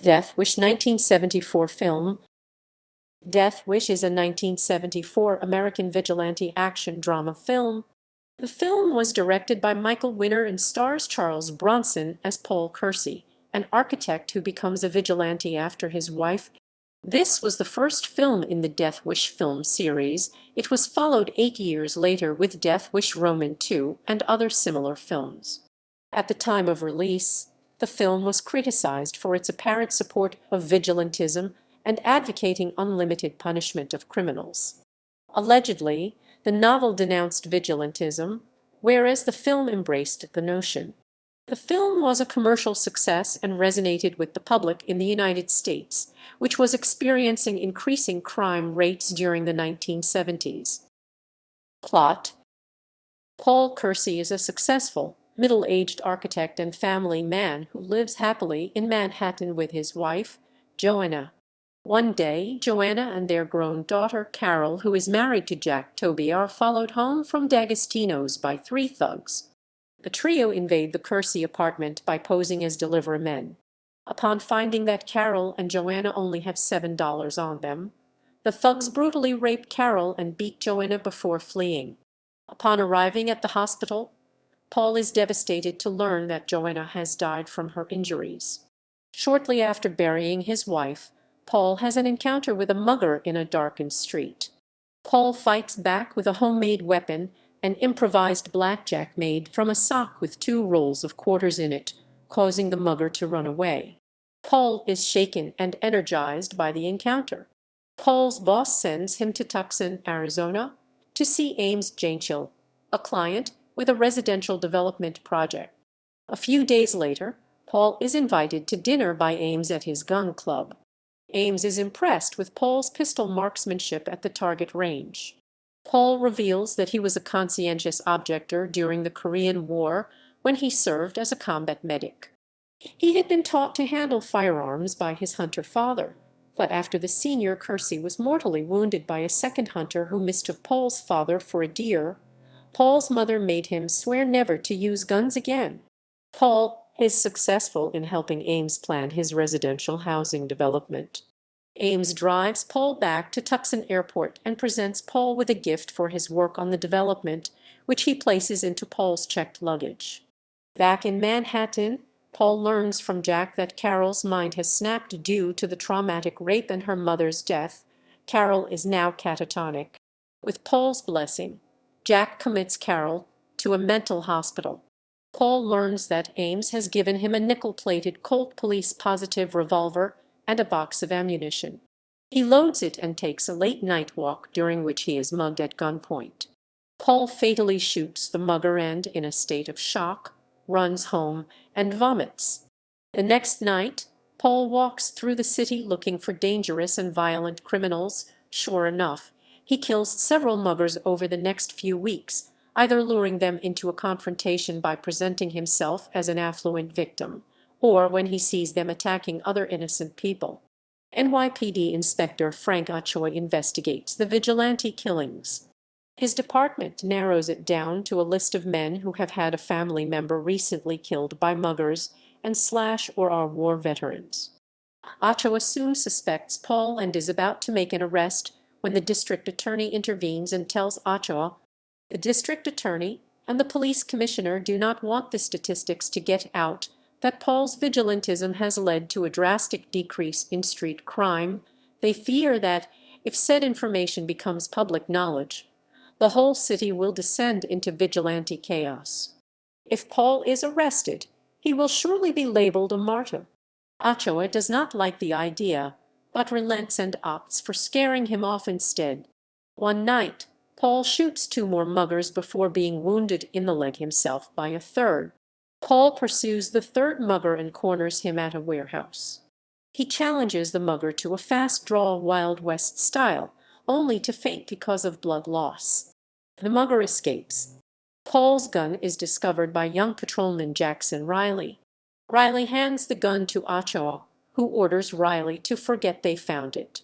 Death Wish 1974 film. Death Wish is a 1974 American vigilante action drama film. The film was directed by Michael Winner and stars Charles Bronson as Paul Kersey, an architect who becomes a vigilante after his wife. This was the first film in the Death Wish film series. It was followed 8 years later with Death Wish Roman II and other similar films. At the time of release, the film was criticized for its apparent support of vigilantism and advocating unlimited punishment of criminals. Allegedly, the novel denounced vigilantism, whereas the film embraced the notion. The film was a commercial success and resonated with the public in the United States, which was experiencing increasing crime rates during the 1970s. Plot: Paul Kersey is a successful, middle-aged architect and family man who lives happily in Manhattan with his wife, Joanna. One day, Joanna and their grown daughter, Carol, who is married to Jack Toby, are followed home from D'Agostino's by three thugs. The trio invade the Kersey apartment by posing as delivery men. Upon finding that Carol and Joanna only have $7 on them, the thugs brutally rape Carol and beat Joanna before fleeing. Upon arriving at the hospital, Paul is devastated to learn that Joanna has died from her injuries. Shortly after burying his wife, Paul has an encounter with a mugger in a darkened street. Paul fights back with a homemade weapon, an improvised blackjack made from a sock with 2 rolls of quarters in it, causing the mugger to run away. Paul is shaken and energized by the encounter. Paul's boss sends him to Tucson, Arizona, to see Ames Janchil, a client with a residential development project. A few days later, Paul is invited to dinner by Ames at his gun club. Ames is impressed with Paul's pistol marksmanship at the target range. Paul reveals that he was a conscientious objector during the Korean War when he served as a combat medic. He had been taught to handle firearms by his hunter father, but after the senior Kersey was mortally wounded by a second hunter who mistook Paul's father for a deer, Paul's mother made him swear never to use guns again. Paul is successful in helping Ames plan his residential housing development. Ames drives Paul back to Tucson Airport and presents Paul with a gift for his work on the development, which he places into Paul's checked luggage. Back in Manhattan, Paul learns from Jack that Carol's mind has snapped due to the traumatic rape and her mother's death. Carol is now catatonic. With Paul's blessing, Jack commits Carol to a mental hospital. Paul learns that Ames has given him a nickel-plated Colt police-positive revolver and a box of ammunition. He loads it and takes a late-night walk during which he is mugged at gunpoint. Paul fatally shoots the mugger and, in a state of shock, runs home and vomits. The next night, Paul walks through the city looking for dangerous and violent criminals. Sure enough, he kills several muggers over the next few weeks, either luring them into a confrontation by presenting himself as an affluent victim, or when he sees them attacking other innocent people. NYPD Inspector Frank Ochoa investigates the vigilante killings. His department narrows it down to a list of men who have had a family member recently killed by muggers and or are war veterans. Ochoa soon suspects Paul and is about to make an arrest when the district attorney intervenes and tells Ochoa the district attorney and the police commissioner do not want the statistics to get out that Paul's vigilantism has led to a drastic decrease in street crime. They fear that, if said information becomes public knowledge, the whole city will descend into vigilante chaos. If Paul is arrested, he will surely be labeled a martyr. Ochoa does not like the idea, but relents and opts for scaring him off instead. One night, Paul shoots 2 more muggers before being wounded in the leg himself by a third. Paul pursues the third mugger and corners him at a warehouse. He challenges the mugger to a fast draw Wild West style, only to faint because of blood loss. The mugger escapes. Paul's gun is discovered by young patrolman Jackson Riley. Riley hands the gun to Ochoa, who orders Riley to forget they found it.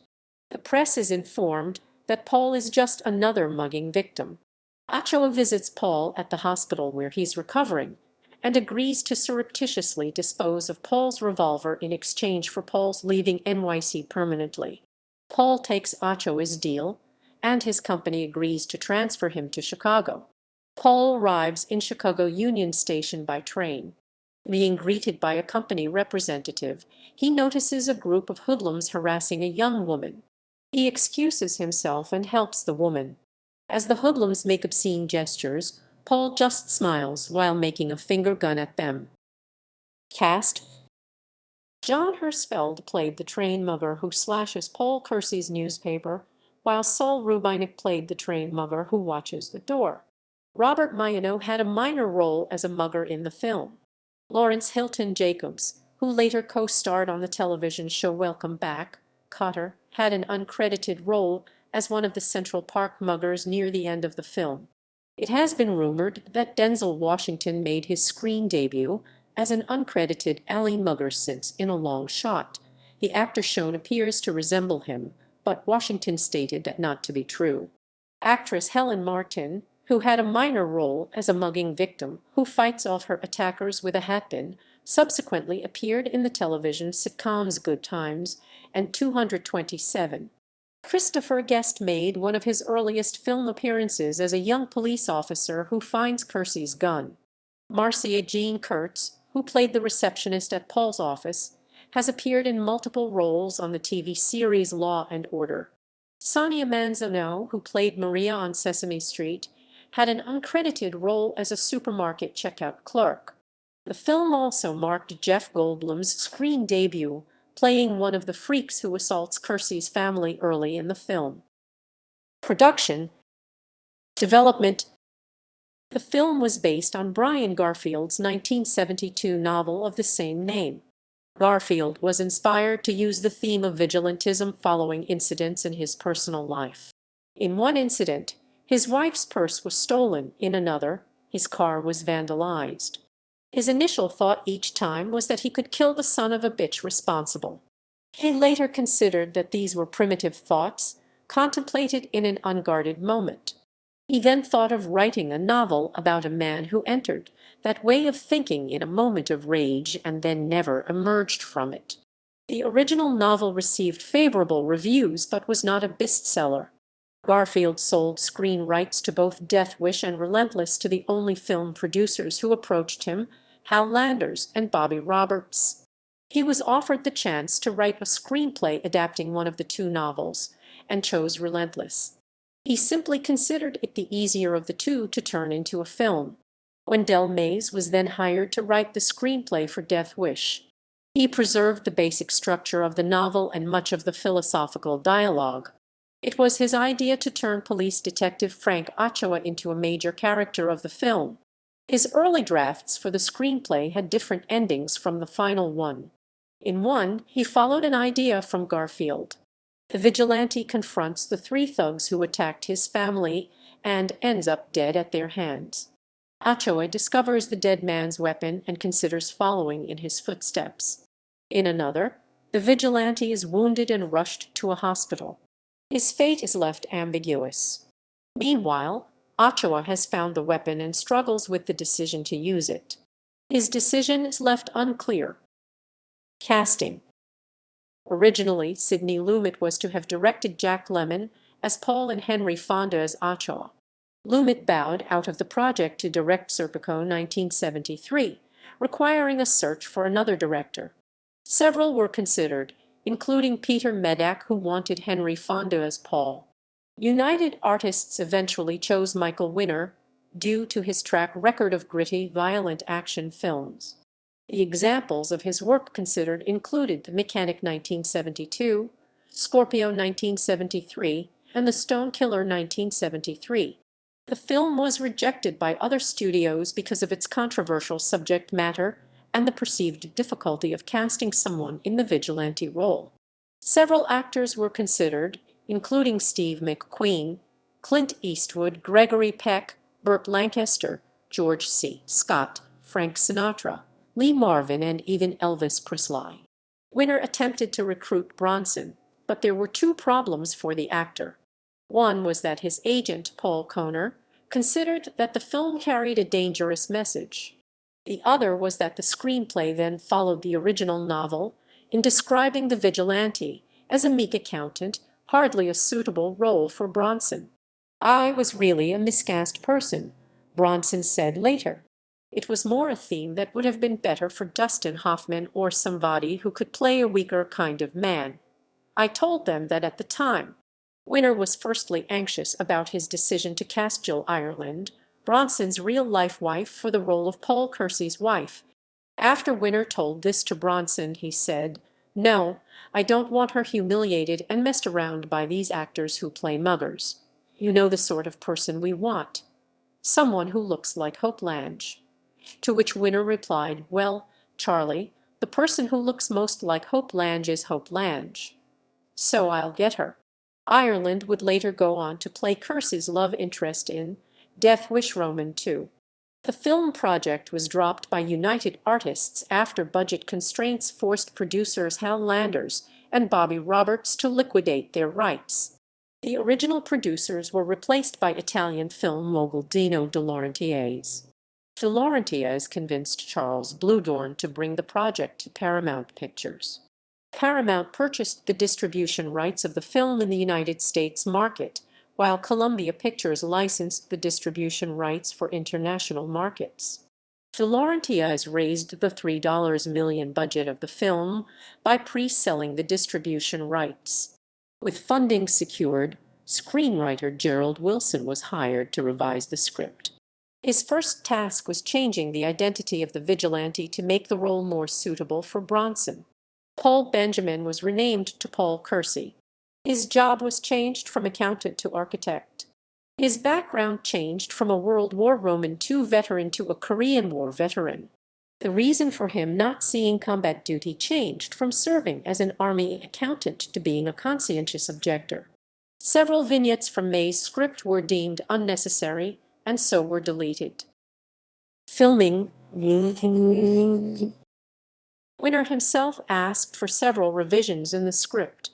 The press is informed that Paul is just another mugging victim. Ochoa visits Paul at the hospital where he's recovering, and agrees to surreptitiously dispose of Paul's revolver in exchange for Paul's leaving NYC permanently. Paul takes Ochoa's deal, and his company agrees to transfer him to Chicago. Paul arrives in Chicago Union Station by train. Being greeted by a company representative, he notices a group of hoodlums harassing a young woman. He excuses himself and helps the woman. As the hoodlums make obscene gestures, Paul just smiles while making a finger gun at them. Cast: John Hersfeld played the train mugger who slashes Paul Kersey's newspaper, while Saul Rubinek played the train mugger who watches the door. Robert Maiano had a minor role as a mugger in the film. Lawrence Hilton Jacobs, who later co-starred on the television show Welcome Back, Kotter, had an uncredited role as one of the Central Park muggers near the end of the film. It has been rumored that Denzel Washington made his screen debut as an uncredited alley mugger since, in a long shot, the actor shown appears to resemble him, but Washington stated that not to be true. Actress Helen Martin, who had a minor role as a mugging victim who fights off her attackers with a hatpin, subsequently appeared in the television sitcoms Good Times and 227. Christopher Guest made one of his earliest film appearances as a young police officer who finds Kersey's gun. Marcia Jean Kurtz, who played the receptionist at Paul's office, has appeared in multiple roles on the TV series Law and Order. Sonia Manzano, who played Maria on Sesame Street, had an uncredited role as a supermarket checkout clerk. The film also marked Jeff Goldblum's screen debut, playing one of the freaks who assaults Kersey's family early in the film. Production development. The film was based on Brian Garfield's 1972 novel of the same name. Garfield was inspired to use the theme of vigilantism following incidents in his personal life. In one incident, his wife's purse was stolen. In another, his car was vandalized. His initial thought each time was that he could kill the son of a bitch responsible. He later considered that these were primitive thoughts, contemplated in an unguarded moment. He then thought of writing a novel about a man who entered that way of thinking in a moment of rage and then never emerged from it. The original novel received favorable reviews but was not a bestseller. Garfield sold screen rights to both Death Wish and Relentless to the only film producers who approached him, Hal Landers and Bobby Roberts. He was offered the chance to write a screenplay adapting one of the two novels, and chose Relentless. He simply considered it the easier of the two to turn into a film. Wendell Mays was then hired to write the screenplay for Death Wish. He preserved the basic structure of the novel and much of the philosophical dialogue. It was his idea to turn police detective Frank Ochoa into a major character of the film. His early drafts for the screenplay had different endings from the final one. In one, he followed an idea from Garfield. The vigilante confronts the three thugs who attacked his family and ends up dead at their hands. Ochoa discovers the dead man's weapon and considers following in his footsteps. In another, the vigilante is wounded and rushed to a hospital. His fate is left ambiguous. Meanwhile, Ochoa has found the weapon and struggles with the decision to use it. His decision is left unclear. Casting. Originally, Sidney Lumet was to have directed Jack Lemmon as Paul and Henry Fonda as Ochoa. Lumet bowed out of the project to direct Serpico 1973, requiring a search for another director. Several were considered, including Peter Medak, who wanted Henry Fonda as Paul. United Artists eventually chose Michael Winner, due to his track record of gritty, violent action films. The examples of his work considered included The Mechanic 1972, Scorpio 1973, and The Stone Killer 1973. The film was rejected by other studios because of its controversial subject matter and the perceived difficulty of casting someone in the vigilante role. Several actors were considered, including Steve McQueen, Clint Eastwood, Gregory Peck, Burt Lancaster, George C. Scott, Frank Sinatra, Lee Marvin, and even Elvis Presley. Winner attempted to recruit Bronson, but there were two problems for the actor. One was that his agent, Paul Kersey, considered that the film carried a dangerous message. The other was that the screenplay then followed the original novel in describing the vigilante as a meek accountant, hardly a suitable role for Bronson. "I was really a miscast person," Bronson said later. "It was more a theme that would have been better for Dustin Hoffman or somebody who could play a weaker kind of man. I told them that at the time." Winner was firstly anxious about his decision to cast Jill Ireland, Bronson's real-life wife, for the role of Paul Kersey's wife. After Winner told this to Bronson, he said, "No, I don't want her humiliated and messed around by these actors who play mothers. You know the sort of person we want. Someone who looks like Hope Lange." To which Winner replied, "Well, Charlie, the person who looks most like Hope Lange is Hope Lange. So I'll get her." Ireland would later go on to play Kersey's love interest in Death Wish Roman II. The film project was dropped by United Artists after budget constraints forced producers Hal Landers and Bobby Roberts to liquidate their rights. The original producers were replaced by Italian film mogul Dino De Laurentiis. De Laurentiis convinced Charles Bronson to bring the project to Paramount Pictures. Paramount purchased the distribution rights of the film in the United States market, while Columbia Pictures licensed the distribution rights for international markets. De Laurentiis raised the $3 million budget of the film by pre-selling the distribution rights. With funding secured, screenwriter Gerald Wilson was hired to revise the script. His first task was changing the identity of the vigilante to make the role more suitable for Bronson. Paul Benjamin was renamed to Paul Kersey. His job was changed from accountant to architect. His background changed from a World War II veteran to a Korean War veteran. The reason for him not seeing combat duty changed from serving as an Army accountant to being a conscientious objector. Several vignettes from May's script were deemed unnecessary, and so were deleted. Filming. Winner himself asked for several revisions in the script.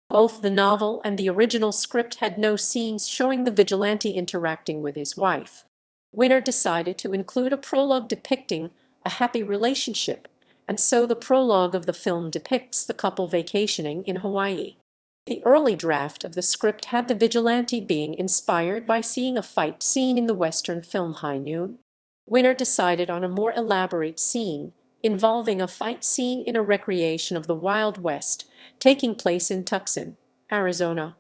Both the novel and the original script had no scenes showing the vigilante interacting with his wife. Winner decided to include a prologue depicting a happy relationship, and so the prologue of the film depicts the couple vacationing in Hawaii. The early draft of the script had the vigilante being inspired by seeing a fight scene in the Western film High Noon. Winner decided on a more elaborate scene involving a fight scene in a recreation of the Wild West, taking place in Tucson, Arizona.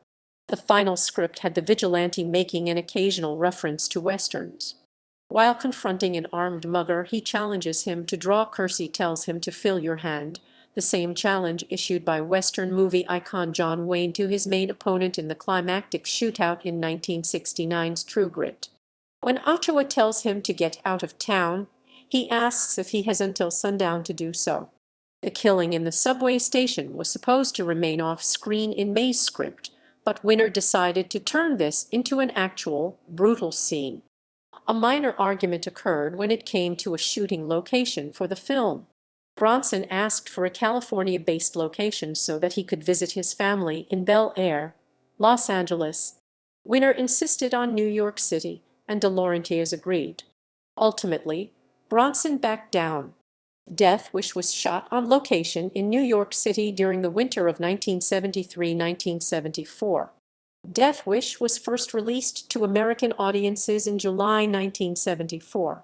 The final script had the vigilante making an occasional reference to Westerns. While confronting an armed mugger, he challenges him to draw. Kersey tells him to fill your hand, the same challenge issued by Western movie icon John Wayne to his main opponent in the climactic shootout in 1969's True Grit. When Ochoa tells him to get out of town, he asks if he has until sundown to do so. The killing in the subway station was supposed to remain off-screen in May's script, but Winner decided to turn this into an actual, brutal scene. A minor argument occurred when it came to a shooting location for the film. Bronson asked for a California-based location so that he could visit his family in Bel Air, Los Angeles. Winner insisted on New York City, and De Laurentiis agreed. Ultimately, Bronson backed down. Death Wish was shot on location in New York City during the winter of 1973-1974. Death Wish was first released to American audiences in July 1974.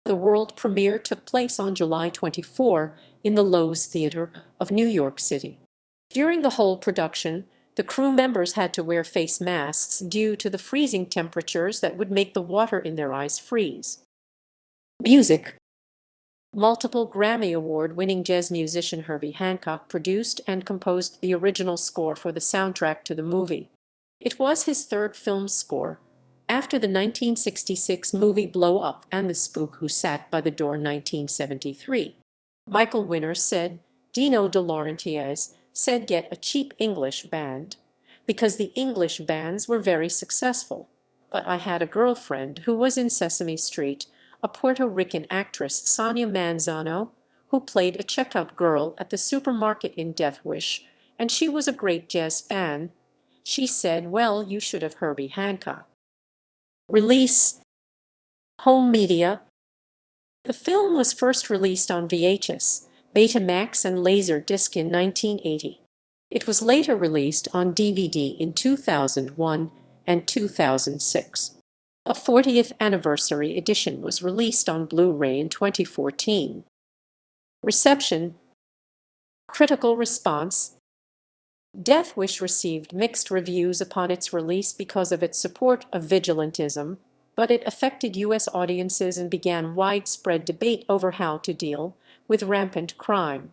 The world premiere took place on July 24 in the Loews Theater of New York City. During the whole production, the crew members had to wear face masks due to the freezing temperatures that would make the water in their eyes freeze. Music. Multiple Grammy Award-winning jazz musician Herbie Hancock produced and composed the original score for the soundtrack to the movie. It was his third film score, after the 1966 movie Blow Up and The Spook Who Sat by the Door 1973. Michael Winner said, Dino De Laurentiis said get a cheap English band, because the English bands were very successful. But I had a girlfriend who was in Sesame Street, a Puerto Rican actress, Sonia Manzano, who played a checkout girl at the supermarket in Death Wish, and she was a great jazz fan. She said, well, you should have Herbie Hancock. Release. Home media. The film was first released on VHS, Betamax, and Laserdisc in 1980. It was later released on DVD in 2001 and 2006. A 40th anniversary edition was released on Blu-ray in 2014. Reception. Critical response. Death Wish received mixed reviews upon its release because of its support of vigilantism, but it affected U.S. audiences and began widespread debate over how to deal with rampant crime.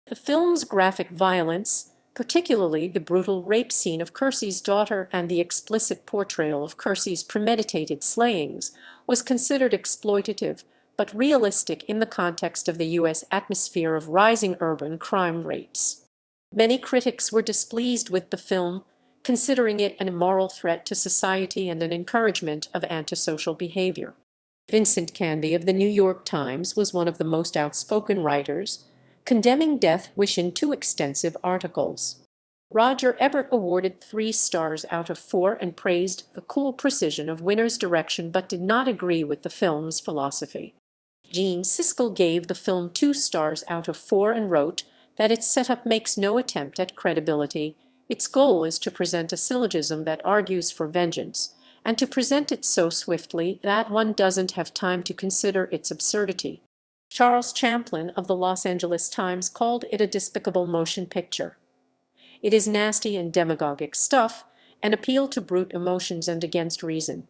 The film's graphic violence, particularly the brutal rape scene of Kersey's daughter and the explicit portrayal of Kersey's premeditated slayings, was considered exploitative but realistic in the context of the U.S. atmosphere of rising urban crime rates. Many critics were displeased with the film, considering it an immoral threat to society and an encouragement of antisocial behavior. Vincent Canby of the New York Times was one of the most outspoken writers, condemning Death Wish in two extensive articles. Roger Ebert awarded 3 stars out of 4 and praised the cool precision of Winner's direction but did not agree with the film's philosophy. Gene Siskel gave the film 2 stars out of 4 and wrote that its setup makes no attempt at credibility. Its goal is to present a syllogism that argues for vengeance, and to present it so swiftly that one doesn't have time to consider its absurdity. Charles Champlin of the Los Angeles Times called it a despicable motion picture. It is nasty and demagogic stuff, an appeal to brute emotions and against reason.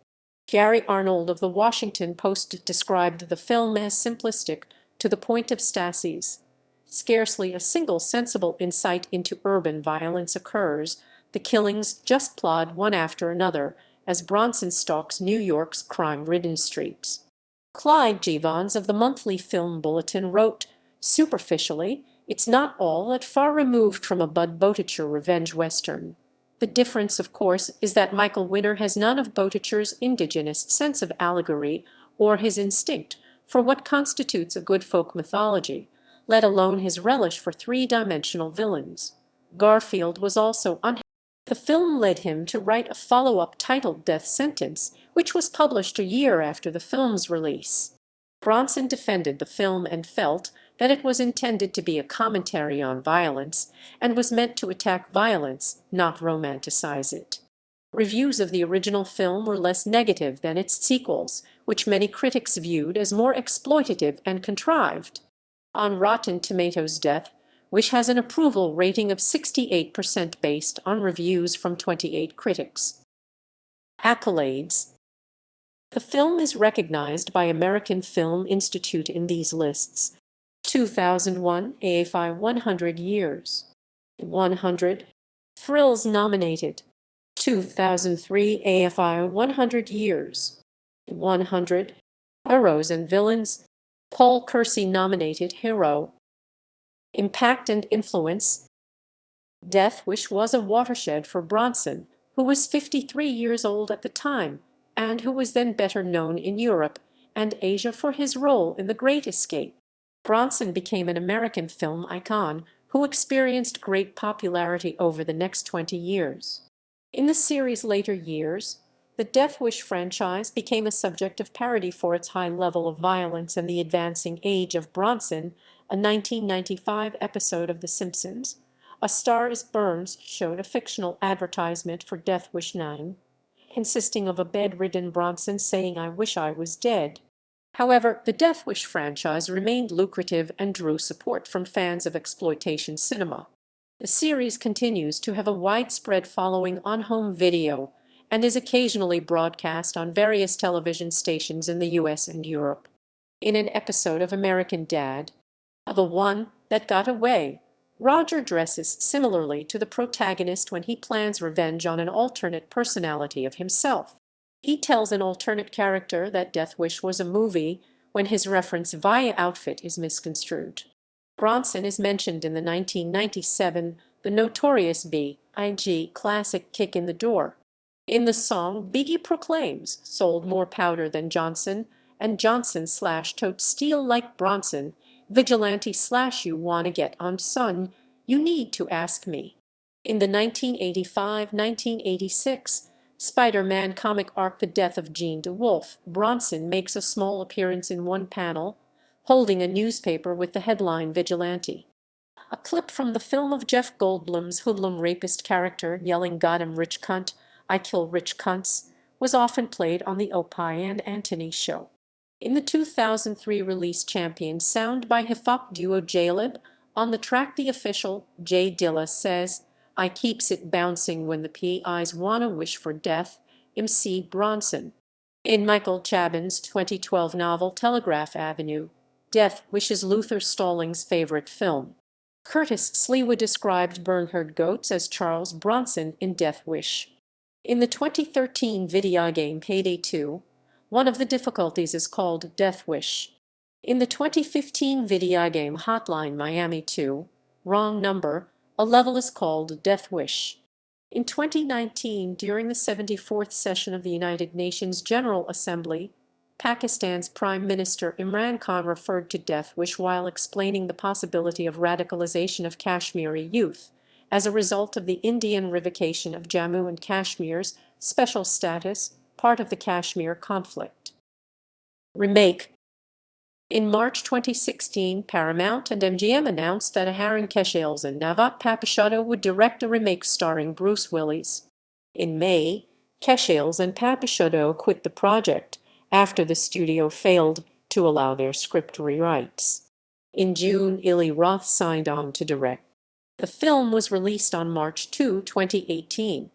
Gary Arnold of the Washington Post described the film as simplistic to the point of stasis. Scarcely a single sensible insight into urban violence occurs. The killings just plod one after another as Bronson stalks New York's crime-ridden streets. Clyde Givons of the Monthly Film Bulletin wrote, "Superficially, it's not all that far removed from a Bud Boticher revenge western. The difference, of course, is that Michael Winner has none of Boticher's indigenous sense of allegory or his instinct for what constitutes a good folk mythology, let alone his relish for three-dimensional villains." Garfield was also unhappy. The film led him to write a follow-up titled Death Sentence, which was published a year after the film's release. Bronson defended the film and felt that it was intended to be a commentary on violence and was meant to attack violence, not romanticize it. Reviews of the original film were less negative than its sequels, which many critics viewed as more exploitative and contrived. On Rotten Tomatoes, Death Wish has an approval rating of 68% based on reviews from 28 critics. Accolades. The film is recognized by American Film Institute in these lists. 2001 AFI 100 Years. 100. Thrills nominated. 2003 AFI 100 Years. 100. Heroes and Villains. Paul Kersey nominated Hero. Impact and influence. Death Wish was a watershed for Bronson, who was 53 years old at the time, and who was then better known in Europe and Asia for his role in The Great Escape. Bronson became an American film icon who experienced great popularity over the next 20 years. In the series' later years, the Death Wish franchise became a subject of parody for its high level of violence and the advancing age of Bronson. A 1995 episode of The Simpsons, A Star is Burns, showed a fictional advertisement for Death Wish 9, consisting of a bedridden Bronson saying, "I wish I was dead." However, the Death Wish franchise remained lucrative and drew support from fans of exploitation cinema. The series continues to have a widespread following on home video and is occasionally broadcast on various television stations in the US and Europe. In an episode of American Dad, The One That Got Away, Roger dresses similarly to the protagonist when he plans revenge on an alternate personality of himself. He tells an alternate character that Death Wish was a movie when his reference via outfit is misconstrued. Bronson is mentioned in the 1997 The Notorious B.I.G. classic Kick in the Door. In the song, Biggie proclaims, "Sold more powder than Johnson, and Johnson/tote steel like Bronson. Vigilante/you wanna get on, son, you need to ask me." In the 1985-1986 Spider-Man comic arc The Death of Jean DeWolf, Bronson makes a small appearance in one panel, holding a newspaper with the headline Vigilante. A clip from the film of Jeff Goldblum's hoodlum rapist character yelling "Got him, rich cunt, I kill rich cunts" was often played on the Opie and Anthony show. In the 2003 release Champion sound by hip-hop duo J-Lib, on the track The Official, Jay Dilla says, "I keeps it bouncing when the PIs wanna wish for death." MC Bronson. In Michael Chabon's 2012 novel Telegraph Avenue, death wishes Luther Stallings' favorite film. Curtis Slewa described Bernhard Goetz as Charles Bronson in Death Wish. In the 2013 video game Payday 2, one of the difficulties is called Death Wish. In the 2015 video game Hotline Miami 2, Wrong Number, a level is called Death Wish. In 2019, during the 74th session of the United Nations General Assembly, Pakistan's Prime Minister Imran Khan referred to Death Wish while explaining the possibility of radicalization of Kashmiri youth as a result of the Indian revocation of Jammu and Kashmir's special status, part of the Kashmir conflict. Remake. In March 2016, Paramount and MGM announced that Aaron Kersey and Navat Papishato would direct a remake starring Bruce Willis. In May, Kersey and Papishato quit the project after the studio failed to allow their script rewrites. In June, Eli Roth signed on to direct. The film was released on March 2, 2018.